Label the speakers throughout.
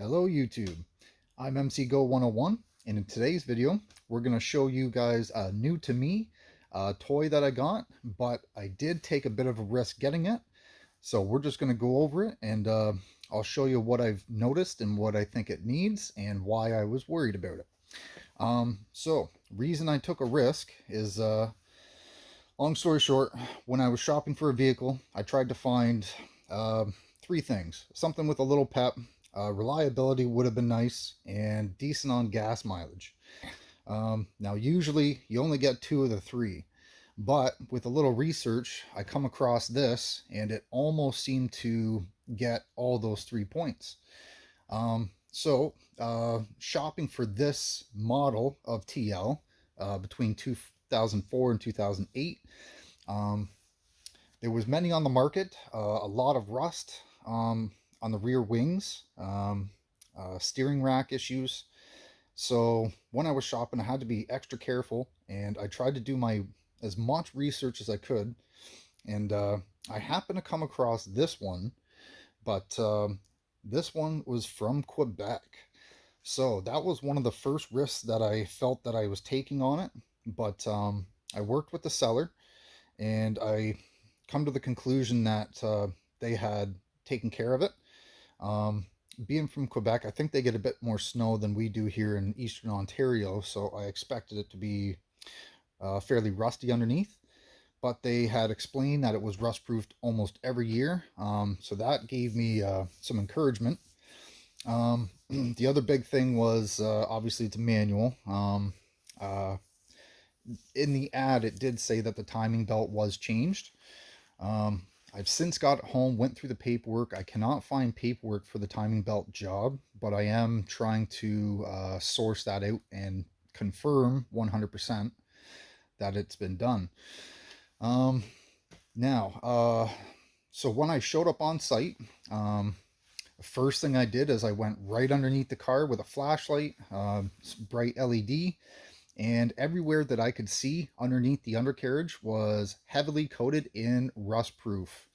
Speaker 1: Hello YouTube, I'm MC Go 101, and in today's video we're going to show you guys a new to me toy that I got, but I did take a bit of a risk getting it, so we're just going to go over it and I'll show you what I've noticed and what I think it needs and why I was worried about it. So reason I took a risk is, long story short, when I was shopping for a vehicle I tried to find three things: something with a little pep, reliability would have been nice, and decent on gas mileage. Now usually you only get two of the three, but with a little research I come across this and it almost seemed to get all those 3 points. Shopping for this model of TL between 2004 and 2008, there was many on the market, a lot of rust on the rear wings, steering rack issues. So when I was shopping I had to be extra careful, and I tried to do as much research as I could, and I happened to come across this one, but this one was from Quebec. So that was one of the first risks that I felt that I was taking on it, but I worked with the seller and I come to the conclusion that they had taken care of it. Being from Quebec, I think they get a bit more snow than we do here in Eastern Ontario, so I expected it to be fairly rusty underneath, but they had explained that it was rust proofed almost every year, so that gave me some encouragement. The other big thing was, obviously it's a manual. In the ad it did say that the timing belt was changed. I've since got home, went through the paperwork. I cannot find paperwork for the timing belt job, but I am trying to source that out and confirm 100% that it's been done. So when I showed up on site, the first thing I did is I went right underneath the car with a flashlight, bright LED, and everywhere that I could see underneath the undercarriage was heavily coated in rust proof.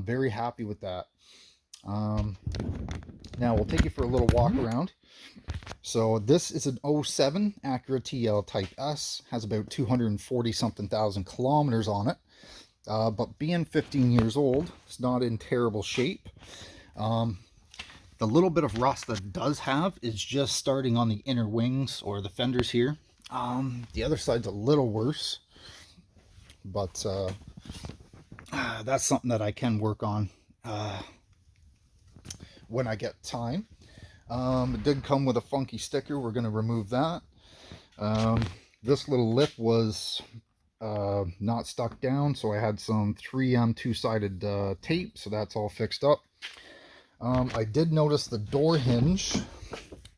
Speaker 1: Very happy with that. Now we'll take you for a little walk around. So this is an 07 Acura TL Type S, has about 240 something thousand kilometers on it, but being 15 years old, it's not in terrible shape. The little bit of rust that it does have is just starting on the inner wings or the fenders here. The other side's a little worse, but that's something that I can work on when I get time. It did come with a funky sticker. We're going to remove that. This little lip was not stuck down, so I had some 3M two-sided tape, so that's all fixed up. I did notice the door hinge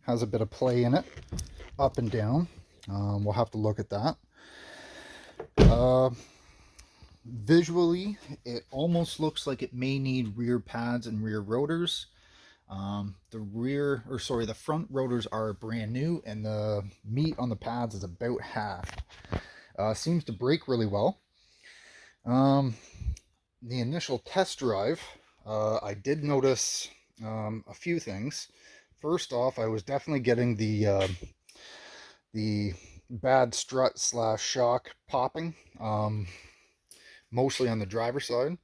Speaker 1: has a bit of play in it, up and down. We'll have to look at that. Visually, it almost looks like it may need rear pads and rear rotors. The front rotors are brand new, and the meat on the pads is about half. Seems to brake really well. The initial test drive, I did notice a few things. First off, I was definitely getting the bad strut slash shock popping, mostly on the driver's side,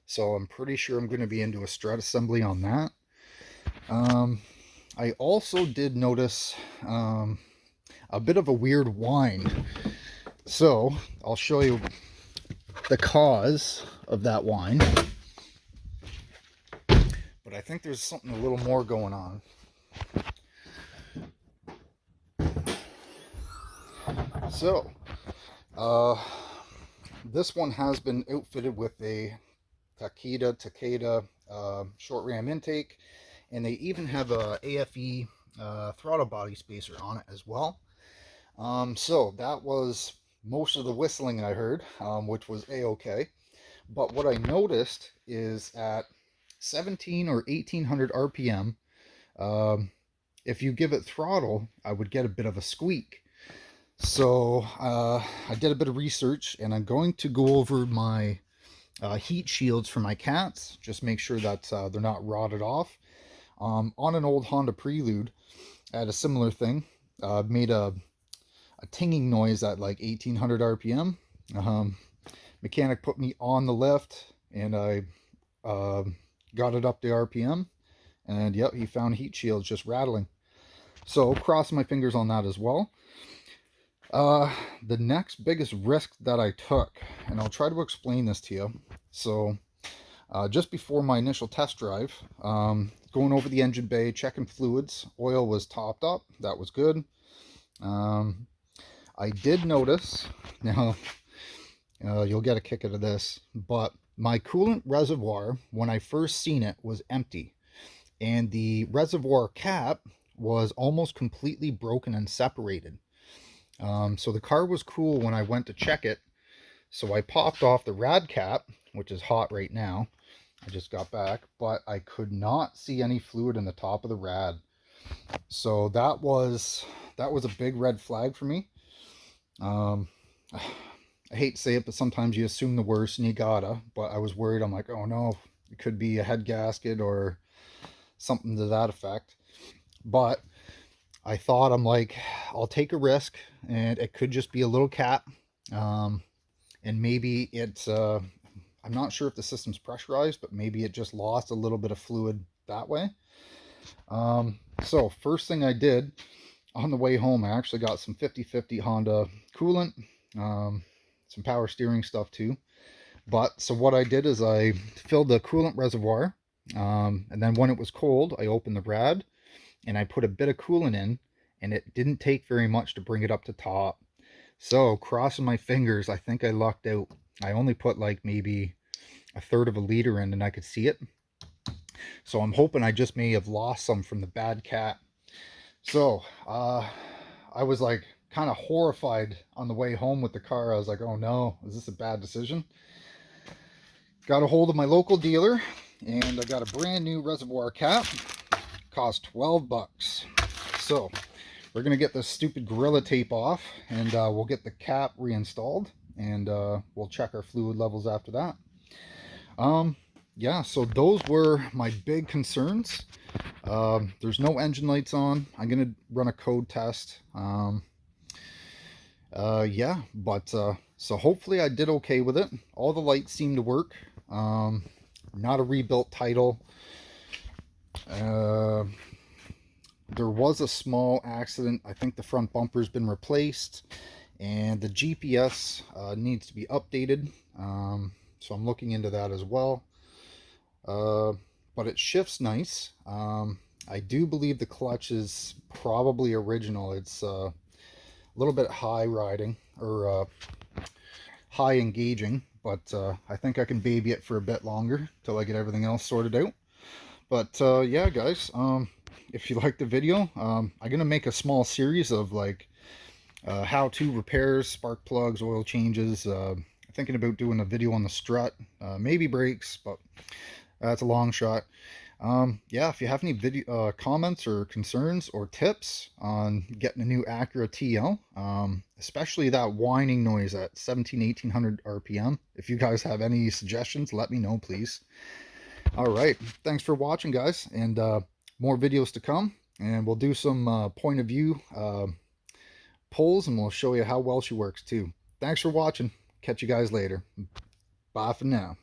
Speaker 1: so I'm pretty sure I'm going to be into a strut assembly on that. I also did notice a bit of a weird whine, so I'll show you the cause of that whine, but I think there's something a little more going on. So, this one has been outfitted with a Takeda short ram intake, and they even have a AFE throttle body spacer on it as well. So that was most of the whistling I heard, which was a-okay. But what I noticed is at 17 or 1800 RPM, if you give it throttle, I would get a bit of a squeak. So I did a bit of research, and I'm going to go over my heat shields for my cats, just make sure that they're not rotted off. On an old Honda Prelude, I had a similar thing. Made a tinging noise at like 1800 RPM. Mechanic put me on the lift, and I uh, got it up to RPM, and yep, he found heat shields just rattling. So crossing my fingers on that as well. Uh, the next biggest risk that I took, and I'll try to explain this to you. So just before my initial test drive, going over the engine bay, checking fluids, oil was topped up. That was good. Um, I did notice, now you'll get a kick out of this, but my coolant reservoir, when I first seen it, was empty. And the reservoir cap was almost completely broken and separated. So the car was cool when I went to check it. So I popped off the rad cap, which is hot right now. I just got back, but I could not see any fluid in the top of the rad. So that was a big red flag for me. I hate to say it, but sometimes you assume the worst and you gotta. But I was worried. I'm like, oh no, it could be a head gasket or something to that effect. But I thought, I'm like, I'll take a risk, and it could just be a little cap. And maybe it's, I'm not sure if the system's pressurized, but maybe it just lost a little bit of fluid that way. So first thing I did on the way home, I actually got some 50/50 Honda coolant, some power steering stuff too. But so what I did is I filled the coolant reservoir, and then when it was cold, I opened the rad and I put a bit of coolant in, and it didn't take very much to bring it up to top. So crossing my fingers, I think I lucked out. I only put like maybe a third of a liter in, and I could see it. So I'm hoping I just may have lost some from the bad cap. So I was like kind of horrified on the way home with the car. I was like, oh no, is this a bad decision? Got a hold of my local dealer, and I got a brand new reservoir cap. Cost 12 bucks. So we're gonna get this stupid Gorilla Tape off, and we'll get the cap reinstalled, and we'll check our fluid levels after that. Yeah, so those were my big concerns. There's no engine lights on. I'm gonna run a code test. Yeah, but so hopefully I did okay with it. All the lights seem to work. Not a rebuilt title. There was a small accident. I think the front bumper's been replaced, and the GPS needs to be updated. So I'm looking into that as well. But it shifts nice. I do believe the clutch is probably original. It's a little bit high riding, or high engaging, but I think I can baby it for a bit longer till I get everything else sorted out. But yeah, guys, if you like the video, I'm gonna make a small series of like how-to repairs, spark plugs, oil changes. Thinking about doing a video on the strut, maybe brakes, but that's a long shot. Yeah, if you have any video comments or concerns or tips on getting a new Acura TL, especially that whining noise at 1800 RPM, if you guys have any suggestions, let me know, please. All right, thanks for watching, guys, and more videos to come, and we'll do some point of view polls, and we'll show you how well she works too. Thanks for watching. Catch you guys later. Bye for now.